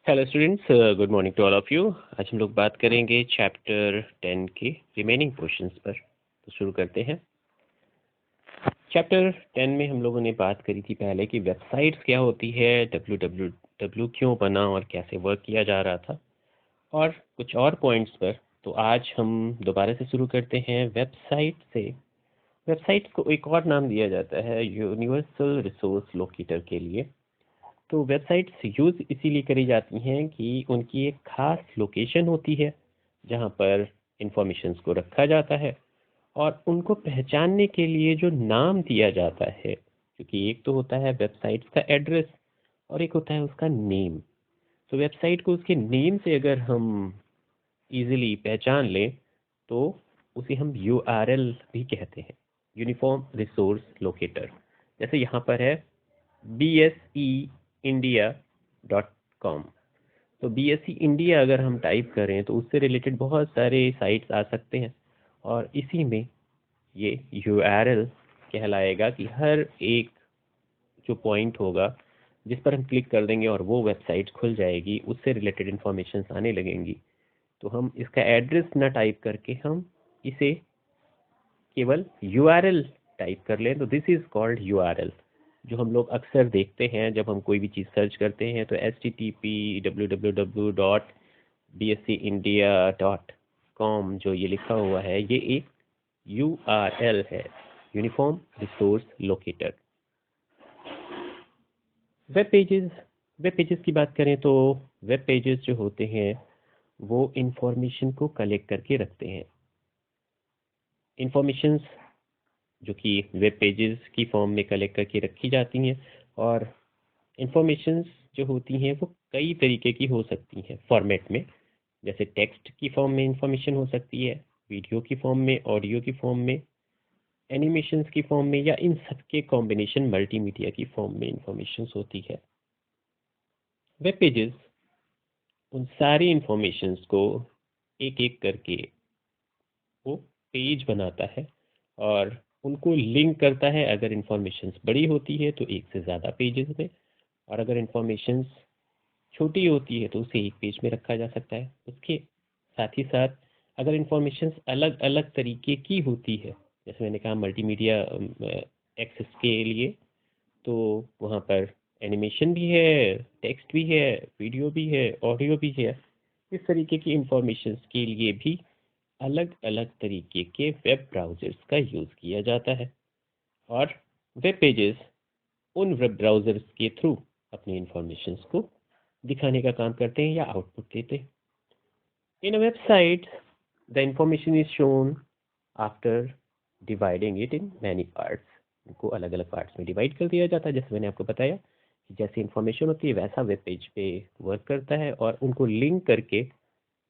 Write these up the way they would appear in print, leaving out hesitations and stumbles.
Hello students, good morning to all of you. आज हम लोग बात करेंगे चैप्टर 10 के रिमेनिंग पोर्शंस पर। तो शुरू करते हैं। चैप्टर 10 में हम लोगों ने बात करी थी पहले कि वेबसाइट्स क्या होती है, www क्यों बना और कैसे वर्क किया जा रहा था, और कुछ और पॉइंट्स पर। तो आज हम दोबारा से शुरू करते हैं वेबसाइट से। वेबसाइट को एक और नाम दिया जाता है यूनिवर्सल रिसोर्स लोकेटर के लिए। तो वेबसाइट्स यूज़ इसीलिए करी जाती हैं कि उनकी एक खास लोकेशन होती है जहाँ पर इंफॉर्मेशंस को रखा जाता है, और उनको पहचानने के लिए जो नाम दिया जाता है, क्योंकि एक तो होता है वेबसाइट्स का एड्रेस और एक होता है उसका नेम। तो वेबसाइट को उसके नेम से अगर हम इजीली पहचान लें तो उसे हम यूआरएल भी कहते हैं, यूनिफॉर्म रिसोर्स लोकेटर। जैसे यहाँ पर है bseindia.com। तो BSE इंडिया अगर हम टाइप करें तो उससे रिलेटेड बहुत सारे साइट्स आ सकते हैं, और इसी में ये URL कहलाएगा कि हर एक जो पॉइंट होगा जिस पर हम क्लिक कर देंगे और वो वेबसाइट खुल जाएगी, उससे रिलेटेड इंफॉर्मेशन आने लगेंगी। तो हम इसका एड्रेस ना टाइप करके हम इसे केवल URL टाइप कर लें, तो दिस इज़ कॉल्ड URL, जो हम लोग अक्सर देखते हैं जब हम कोई भी चीज़ सर्च करते हैं। तो http://www.bseindia.com जो ये लिखा हुआ है, ये एक URL है, uniform resource locator. Web pages की बात करें तो वेब पेजेस जो होते हैं वो इंफॉर्मेशन को कलेक्ट करके रखते हैं। इंफॉर्मेशंस जो कि वेब पेजेस की फॉर्म में कलेक्ट करके रखी जाती हैं, और इंफॉर्मेशंस जो होती हैं वो कई तरीके की हो सकती हैं फॉर्मेट में। जैसे टेक्स्ट की फॉर्म में इंफॉर्मेशन हो सकती है, वीडियो की फॉर्म में, ऑडियो की फॉर्म में, एनिमेशंस की फॉर्म में, या इन सब के कॉम्बिनेशन मल्टीमीडिया की फॉर्म में इंफॉर्मेशंस होती है। वेब पेजेस उन सारी इंफॉर्मेशंस को एक एक करके वो पेज बनाता है और उनको लिंक करता है। अगर इंफॉर्मेशंस बड़ी होती है तो एक से ज़्यादा पेजेस में, और अगर इंफॉर्मेशंस छोटी होती है तो उसे एक पेज में रखा जा सकता है। उसके साथ ही साथ अगर इंफॉर्मेशंस अलग अलग तरीके की होती है, जैसे मैंने कहा मल्टीमीडिया एक्सेस के लिए, तो वहाँ पर एनिमेशन भी है, टेक्स्ट भी है, वीडियो भी है, ऑडियो भी है। इस तरीके की इंफॉर्मेशंस के लिए भी अलग अलग तरीके के वेब ब्राउज़र्स का यूज़ किया जाता है, और वेब पेजेस उन वेब ब्राउज़र्स के थ्रू अपनी इंफॉर्मेशंस को दिखाने का काम करते हैं या आउटपुट देते हैं। In a website the information is shown after dividing it in many parts. इनको अलग अलग पार्ट्स में डिवाइड कर दिया जाता है। जैसे मैंने आपको बताया कि जैसी इंफॉर्मेशन होती है वैसा वेब पेज पे वर्क करता है, और उनको लिंक करके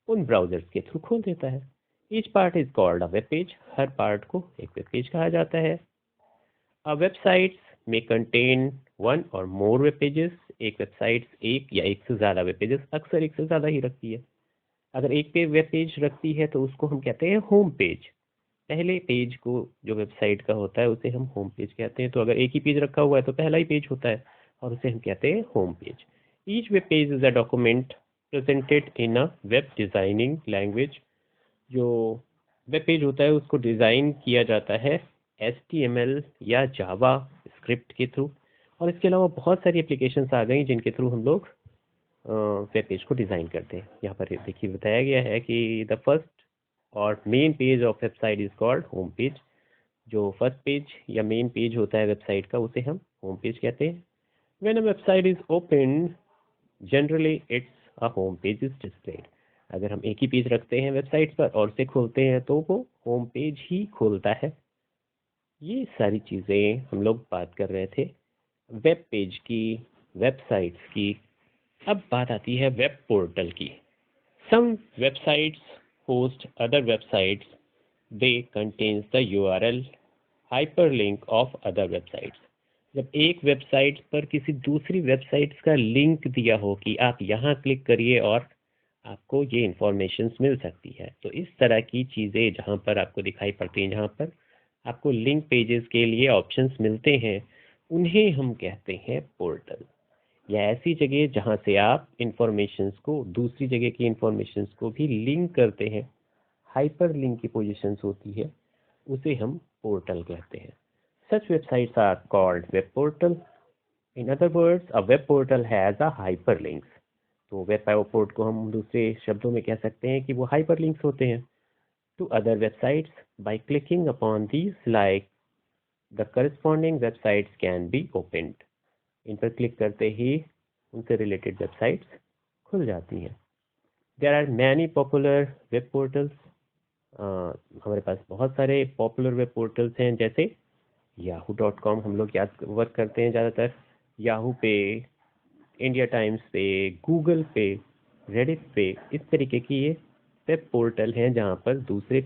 उन ब्राउज़र्स के थ्रू खोल देता है। Each part is called a web page. Her part को एक वेब पेज कहा जाता है। अ वेबसाइट में कंटेन वन और मोर वेब पेजेस। एक वेबसाइट एक या एक से ज़्यादा वेब पेजेस, अक्सर एक से ज़्यादा ही रखती है। अगर एक पे वेब पेज रखती है तो उसको हम कहते हैं होम पेज। पहले पेज को जो वेबसाइट का होता है उसे हम होम पेज कहते हैं। तो अगर एक ही पेज रखा हुआ है तो पहला ही पेज होता है, और उसे हम कहते हैं home page. Each web page is a document presented in a web designing language. जो वेब पेज होता है उसको डिज़ाइन किया जाता है HTML या जावा स्क्रिप्ट के थ्रू। और इसके अलावा बहुत सारी एप्लीकेशंस आ गई जिनके थ्रू हम लोग वेब पेज को डिज़ाइन करते हैं। यहाँ पर देखिए बताया गया है कि द फर्स्ट और main page of website is called home page. जो फर्स्ट पेज या मेन पेज होता है वेबसाइट का उसे हम होम पेज कहते हैं। When a website is open generally it's a home page is displayed. अगर हम एक ही पेज रखते हैं वेबसाइट पर और उसे खोलते हैं तो वो होम पेज ही खोलता है। ये सारी चीज़ें हम लोग बात कर रहे थे वेब पेज की, वेबसाइट्स की। अब बात आती है वेब पोर्टल की। Some websites host other websites, they contains the URL hyperlink of other websites. जब एक वेबसाइट पर किसी दूसरी वेबसाइट्स का लिंक दिया हो कि आप यहाँ क्लिक करिए और आपको ये इंफॉर्मेशन मिल सकती है, तो इस तरह की चीज़ें जहाँ पर आपको दिखाई पड़ती हैं, जहाँ पर आपको लिंक पेजेस के लिए ऑप्शंस मिलते हैं, उन्हें हम कहते हैं पोर्टल। या ऐसी जगह जहाँ से आप इंफॉर्मेशंस को दूसरी जगह की इंफॉर्मेशंस को भी लिंक करते हैं, हाइपर लिंक की पोजीशंस होती है, उसे हम पोर्टल कहते हैं. Such websites are called web portal. In other words, a web portal has a hyper links. तो वेब पोर्ट को हम दूसरे शब्दों में कह सकते हैं कि वो हाइपर लिंक्स होते हैं to other websites. By clicking upon these like the corresponding websites can be opened. इन पर क्लिक करते ही उनसे रिलेटेड वेबसाइट्स खुल जाती हैं. There are many popular web portals. हमारे पास बहुत सारे पॉपुलर वेब पोर्टल्स हैं, जैसे yahoo.com हम लोग याद वर्क करते हैं ज़्यादातर. याहू पे, इंडिया टाइम्स पे, गूगल पे, रेडिट पे, इस तरीके की ये वेब पोर्टल हैं जहाँ पर दूसरे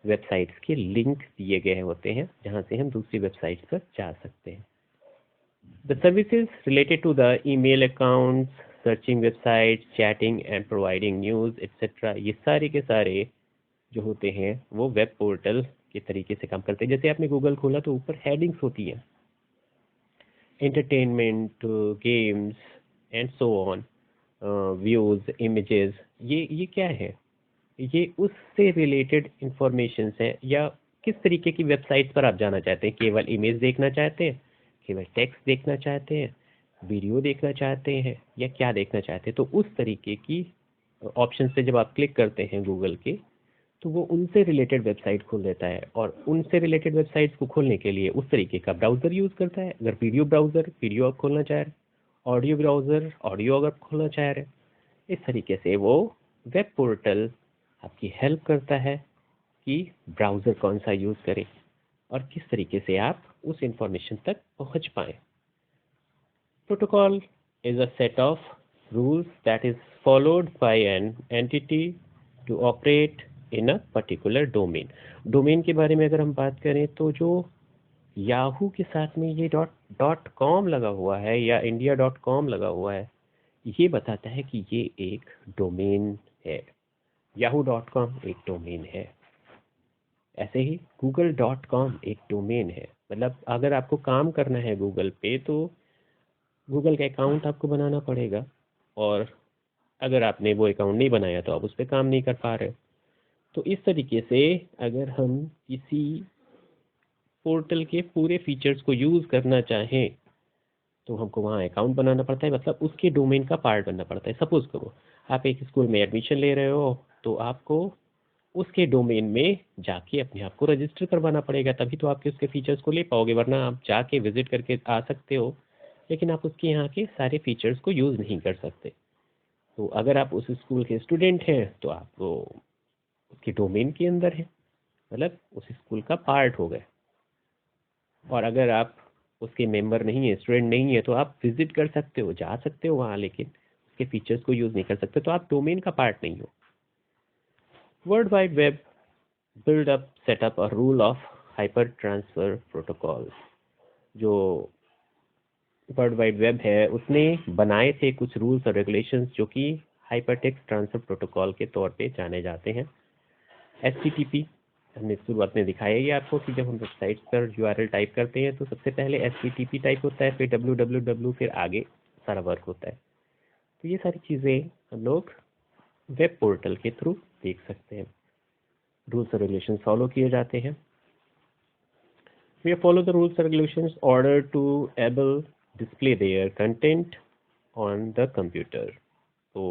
वेबसाइट्स के लिंक दिए गए होते हैं, जहाँ से हम दूसरी वेबसाइट्स पर जा सकते हैं. The services related to the email accounts, searching websites, chatting and providing news etcetera, ये सारे के सारे जो होते हैं वो वेब पोर्टल के तरीके से काम करते हैं. जैसे आपने गूगल खोला तो ऊपर हेडिंग्स होती हैं, entertainment, games and so on, views, images. ये क्या है? ये उससे रिलेटेड इंफॉर्मेशन है, या किस तरीके की वेबसाइट पर आप जाना चाहते हैं. केवल इमेज देखना चाहते हैं, केवल टेक्स्ट देखना चाहते हैं, वीडियो देखना चाहते हैं, या क्या देखना चाहते हैं. तो उस तरीके की ऑप्शन से जब आप क्लिक करते हैं गूगल के, तो वो उनसे रिलेटेड वेबसाइट खोल देता है, और उनसे रिलेटेड वेबसाइट्स को खोलने के लिए उस तरीके का ब्राउज़र यूज़ करता है. अगर वीडियो ब्राउज़र वीडियो आप खोलना चाह रहे हैं, ऑडियो ब्राउज़र ऑडियो अगर खोलना चाह रहे हैं, इस तरीके से वो वेब पोर्टल आपकी हेल्प करता है कि ब्राउज़र कौन सा यूज़ करें और किस तरीके से आप उस इंफॉर्मेशन तक पहुंच पाएँ. Protocol is a set of rules that is followed by an entity to operate in a particular domain. Domain के बारे में अगर हम बात करें तो जो याहू के साथ में ये डॉट कॉम लगा हुआ है या india.com लगा हुआ है, ये बताता है कि ये एक डोमेन है. yahoo.com एक डोमेन है. ऐसे ही google.com एक डोमेन है. मतलब अगर आपको काम करना है गूगल पे, तो गूगल का अकाउंट आपको बनाना पड़ेगा, और अगर आपने वो अकाउंट नहीं बनाया तो आप उस पर काम नहीं कर पा रहे. तो इस तरीके से अगर हम किसी पोर्टल के पूरे फीचर्स को यूज़ करना चाहें तो हमको वहाँ अकाउंट बनाना पड़ता है, मतलब उसके डोमेन का पार्ट बनना पड़ता है. सपोज़ करो आप एक स्कूल में एडमिशन ले रहे हो, तो आपको उसके डोमेन में जाके अपने आप को रजिस्टर करवाना पड़ेगा, तभी तो आपके उसके फीचर्स को ले पाओगे. वरना आप जाके विजिट करके आ सकते हो, लेकिन आप उसके यहाँ के सारे फीचर्स को यूज़ नहीं कर सकते. तो अगर आप उस स्कूल के स्टूडेंट हैं तो आप वो उसके डोमेन के अंदर हैं, मतलब उस स्कूल का पार्ट हो गए. और अगर आप उसके मेंबर नहीं है, स्टूडेंट नहीं है, तो आप विजिट कर सकते हो, जा सकते हो वहाँ, लेकिन उसके फीचर्स को यूज़ नहीं कर सकते, तो आप डोमेन का पार्ट नहीं हो. World wide web build up set up a rule of hyper transfer protocol. जो वर्ल्ड वाइड वेब है उसने बनाए थे कुछ रूल्स और रेगुलेशंस जो कि हाइपरटेक्स्ट ट्रांसफर प्रोटोकॉल के तौर पे जाने जाते हैं. HTTP हमने शुरुआत में दिखाया ही आपको कि जब हम वेबसाइट पर URL टाइप करते हैं तो सबसे पहले HTTP टाइप होता है, फिर www, फिर आगे सारा वर्क होता है. तो ये सारी चीज़ें हम लोग वेब पोर्टल के थ्रू देख सकते हैं. रूल्स और रेगुलेशंस फॉलो किए जाते हैं. We follow the rules and regulations in order to able display their content on the computer. तो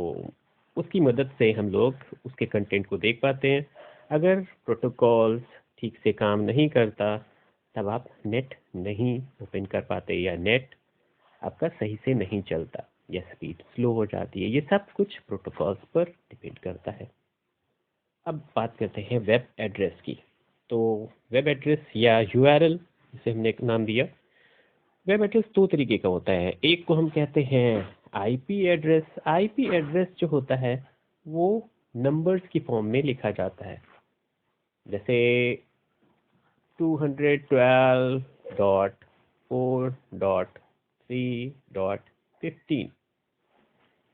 उसकी मदद से हम लोग उसके कंटेंट को देख पाते हैं. अगर प्रोटोकॉल्स ठीक से काम नहीं करता तब आप नेट नहीं ओपन कर पाते, या नेट आपका सही से नहीं चलता, या स्पीड स्लो हो जाती है. ये सब कुछ प्रोटोकॉल्स पर डिपेंड करता है. अब बात करते हैं वेब एड्रेस की. तो वेब एड्रेस या URL, जिसे हमने एक नाम दिया, वेब एड्रेस दो तरीके का होता है. एक को हम कहते हैं IP एड्रेस. IP एड्रेस जो होता है वो नंबर्स की फॉर्म में लिखा जाता है, जैसे 212.4.3.15.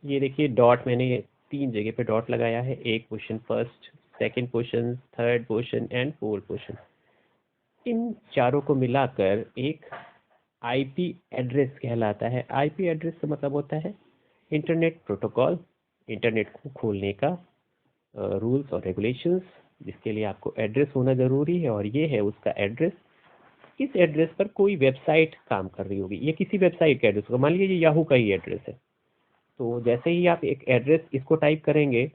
ये देखिए डॉट मैंने 3 जगह पे डॉट लगाया है. एक position first, second position, third position and fourth position. इन चारों को मिलाकर एक आईपी एड्रेस कहलाता है। आईपी एड्रेस का मतलब होता है इंटरनेट प्रोटोकॉल, इंटरनेट को खोलने का रूल्स और रेगुलेशंस, जिसके लिए आपको एड्रेस होना ज़रूरी है, और ये है उसका एड्रेस। इस एड्रेस पर कोई वेबसाइट काम कर रही होगी, ये किसी वेबसाइट का एड्रेस होगा। मान लीजिए ये याहू का ही एड्रेस है, तो जैसे ही आप एक एड्रेस इसको टाइप करेंगे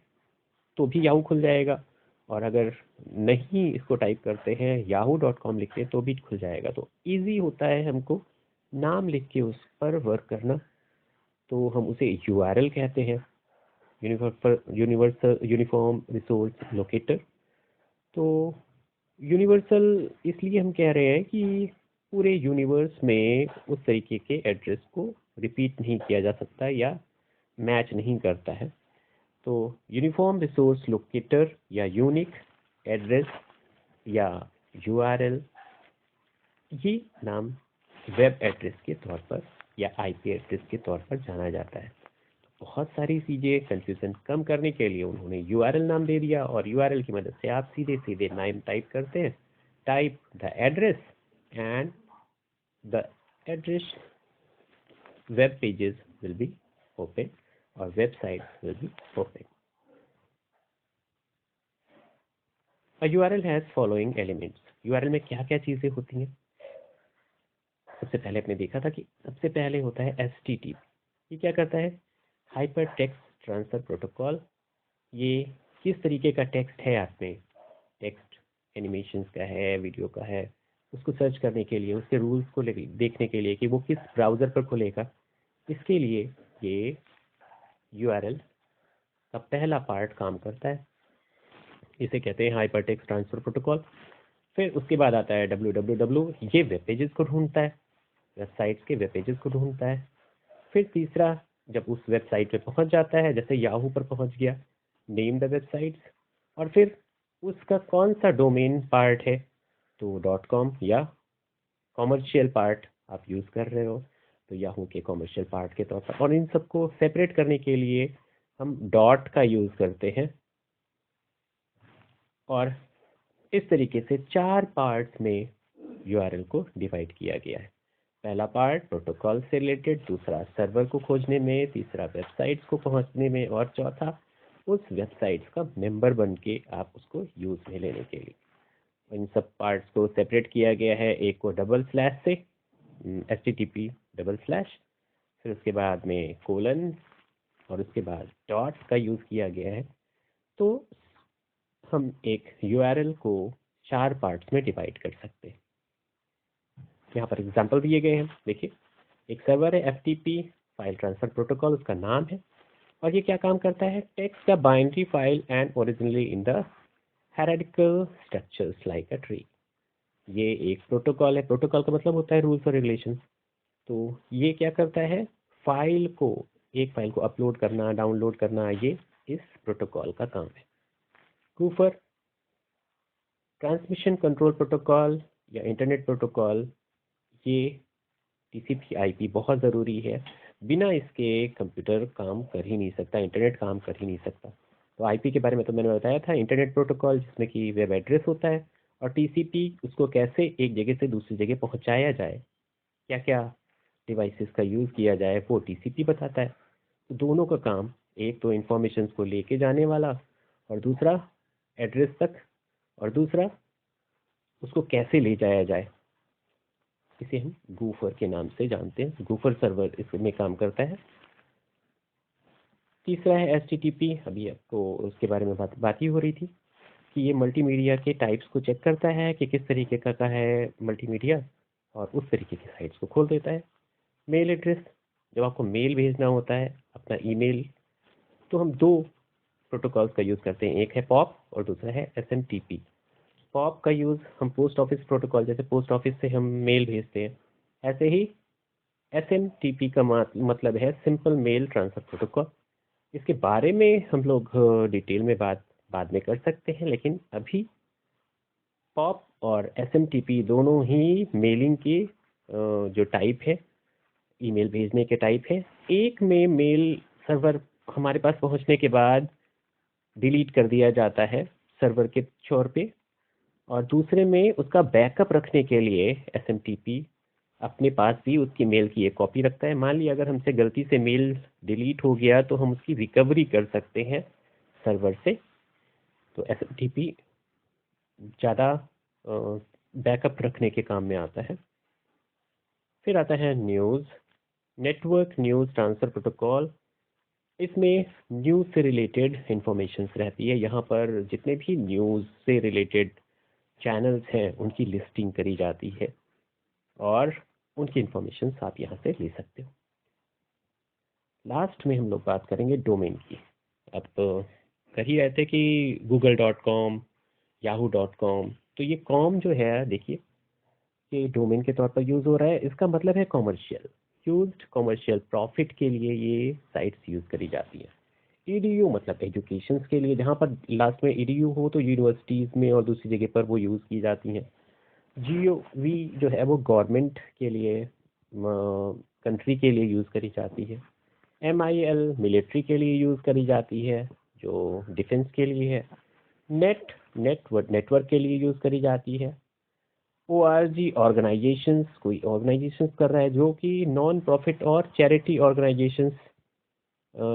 तो भी याहू खुल जाएगा, और अगर नहीं इसको टाइप करते हैं, yahoo.com लिखते हैं, तो भी खुल जाएगा। तो इजी होता है हमको नाम लिख के उस पर वर्क करना, तो हम उसे यूआरएल कहते हैं, यूनिवर्सल यूनिफॉर्म रिसोर्स लोकेटर। तो यूनिवर्सल इसलिए हम कह रहे हैं कि पूरे यूनिवर्स में उस तरीके के एड्रेस को रिपीट नहीं किया जा सकता या मैच नहीं करता है। तो यूनिफॉर्म रिसोर्स लोकेटर या यूनिक एड्रेस या यूआरएल, ये नाम वेब एड्रेस के तौर पर या आईपी एड्रेस के तौर पर जाना जाता है। तो बहुत सारी चीज़ें, कंफ्यूजन कम करने के लिए उन्होंने यूआरएल नाम दे दिया, और यूआरएल की मदद से आप सीधे सीधे नाम टाइप करते हैं, type the address and the address web pages will be open or website will be open. A URL has following elements. URL में क्या क्या चीज़ें होती हैं? सबसे पहले आपने देखा था कि सबसे पहले होता है HTTP। ये क्या करता है? Hyper text transfer protocol. ये किस तरीके का टेक्स्ट है, आप में टेक्स्ट एनिमेशंस का है, वीडियो का है, उसको सर्च करने के लिए, उसके रूल्स को देखने के लिए कि वो किस ब्राउज़र पर खुलेगा, इसके लिए ये URL का पहला पार्ट काम करता है। इसे कहते हैं हाइपर टेक्स्ट ट्रांसफर प्रोटोकॉल। फिर उसके बाद आता है www, ये वेब पेजेस को ढूंढता है, वेबसाइट्स के वेब पेजेस को ढूंढता है। फिर तीसरा, जब उस वेबसाइट पे पहुंच जाता है, जैसे याहू पर पहुंच गया, नेम द वेबसाइट्स, और फिर उसका कौन सा डोमेन पार्ट है, तो .com या कॉमर्शियल पार्ट आप यूज़ कर रहे हो, तो याहू के कॉमर्शियल पार्ट के तौर पर। और इन सबको सेपरेट करने के लिए हम डॉट का यूज़ करते हैं, और इस तरीके से 4 पार्ट्स में यूआरएल को डिवाइड किया गया है। पहला पार्ट प्रोटोकॉल से रिलेटेड, दूसरा सर्वर को खोजने में, तीसरा वेबसाइट्स को पहुंचने में, और चौथा उस वेबसाइट्स का मेंबर बन के आप उसको यूज़ में लेने के लिए। इन सब पार्ट्स को सेपरेट किया गया है, एक को डबल स्लैश से, HTTP डबल स्लैश, फिर उसके बाद में कोलन, और उसके बाद डॉट का यूज़ किया गया है। तो हम एक यूआरएल को 4 पार्ट्स में डिवाइड कर सकते हैं। यहाँ पर एग्जांपल दिए गए हैं, देखिए। एक सर्वर है FTP फाइल ट्रांसफर प्रोटोकॉल, उसका नाम है, और ये क्या काम करता है? Text the binary file and originally in the hierarchical structures like a tree. ये एक प्रोटोकॉल है। प्रोटोकॉल का मतलब होता है रूल्स और रेगुलेशंस। तो ये क्या करता है? फाइल को, एक फाइल को अपलोड करना, डाउनलोड करना, ये इस प्रोटोकॉल का काम है। गूफर ट्रांसमिशन कंट्रोल प्रोटोकॉल या इंटरनेट प्रोटोकॉल, ये TCP/IP बहुत ज़रूरी है। बिना इसके कंप्यूटर काम कर ही नहीं सकता, इंटरनेट काम कर ही नहीं सकता। तो आईपी के बारे में तो मैंने बताया था, इंटरनेट प्रोटोकॉल जिसमें कि वेब एड्रेस होता है, और TCP उसको कैसे एक जगह से दूसरी जगह पहुंचाया जाए, क्या क्या डिवाइसेस का यूज़ किया जाए, वो TCP बताता है। तो दोनों का काम, एक तो इंफॉर्मेशन को लेके जाने वाला, और दूसरा एड्रेस तक, और दूसरा उसको कैसे ले जाया जाए, इसे हम गूफर के नाम से जानते हैं। गूफर सर्वर इसमें काम करता है। तीसरा है HTTP, अभी आपको उसके बारे में बात ही हो रही थी कि ये मल्टीमीडिया के टाइप्स को चेक करता है कि किस तरीके का है मल्टीमीडिया, और उस तरीके की साइट्स को खोल देता है। मेल एड्रेस, जब आपको मेल भेजना होता है, अपना ईमेल, तो हम 2 प्रोटोकॉल्स का यूज़ करते हैं, एक है पॉप और दूसरा है SMTP। पॉप का यूज़ हम पोस्ट ऑफिस प्रोटोकॉल, जैसे पोस्ट ऑफिस से हम मेल भेजते हैं, ऐसे ही SMTP का मतलब है सिंपल मेल ट्रांसफर प्रोटोकॉल। इसके बारे में हम लोग डिटेल में बात बाद में कर सकते हैं, लेकिन अभी पॉप और SMTP दोनों ही मेलिंग के जो टाइप है, ईमेल भेजने के टाइप है। एक में मेल सर्वर हमारे पास पहुंचने के बाद डिलीट कर दिया जाता है सर्वर के छोर पे, और दूसरे में उसका बैकअप रखने के लिए SMTP अपने पास भी उसकी मेल की एक कॉपी रखता है। मान लिया अगर हमसे गलती से मेल डिलीट हो गया तो हम उसकी रिकवरी कर सकते हैं सर्वर से। तो एसएमटीपी ज़्यादा बैकअप रखने के काम में आता है। फिर आता है news, network news transfer protocol. इसमें न्यूज़ से रिलेटेड इंफॉर्मेशंस रहती है। यहाँ पर जितने भी न्यूज़ से रिलेटेड चैनल्स हैं उनकी लिस्टिंग करी जाती है और उनकी इंफॉर्मेशंस आप यहाँ से ले सकते हो। लास्ट में हम लोग बात करेंगे डोमेन की। अब तो कर ही रहे थे कि google.com, yahoo.com, तो ये कॉम जो है देखिए कि डोमेन के तौर पर यूज़ हो रहा है। इसका मतलब है कॉमर्शियल, यूज्ड कॉमर्शियल प्रॉफिट के लिए ये साइट्स यूज़ करी जाती हैं। ईडीयू मतलब एजुकेशन के लिए, जहाँ पर लास्ट में ईडीयू हो तो यूनिवर्सिटीज़ में और दूसरी जगह पर वो यूज़ की जाती हैं। जीओवी जो है वो गवर्नमेंट के लिए, कंट्री के लिए यूज़ करी जाती है। एमआईएल मिलिट्री के लिए यूज़ करी जाती है जो डिफेंस के लिए है। नेटवर्क के लिए यूज़ करी जाती है। ओआरजी ऑर्गेनाइजेशंस, कोई ऑर्गेनाइजेशंस कर रहा है जो कि नॉन प्रॉफिट और चैरिटी ऑर्गेनाइजेशंस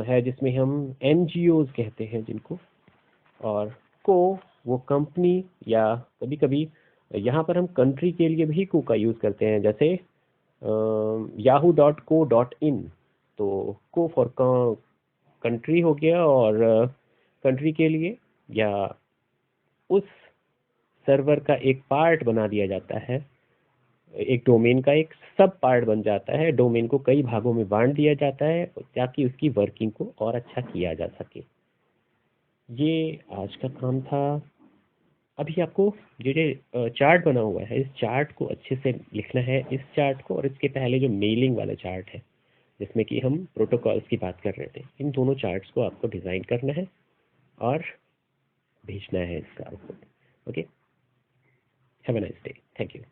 है, जिसमें हम एनजीओज कहते हैं जिनको। और को वो कंपनी, या कभी कभी यहाँ पर हम कंट्री के लिए भी को का यूज़ करते हैं, जैसे yahoo.co.in, तो को फॉर कंट्री हो गया और कंट्री के लिए, या उस सर्वर का एक पार्ट बना दिया जाता है, एक डोमेन का एक सब पार्ट बन जाता है। डोमेन को कई भागों में बांट दिया जाता है ताकि उसकी वर्किंग को और अच्छा किया जा सके। ये आज का काम था। अभी आपको जो चार्ट बना हुआ है, इस चार्ट को अच्छे से लिखना है, इस चार्ट को और इसके पहले जो मेलिंग वाला चार्ट है जिसमें कि हम प्रोटोकॉल्स की बात कर रहे थे, इन दोनों चार्ट्स को आपको डिज़ाइन करना है और भेजना है इसका output. Okay, have a nice day, thank you.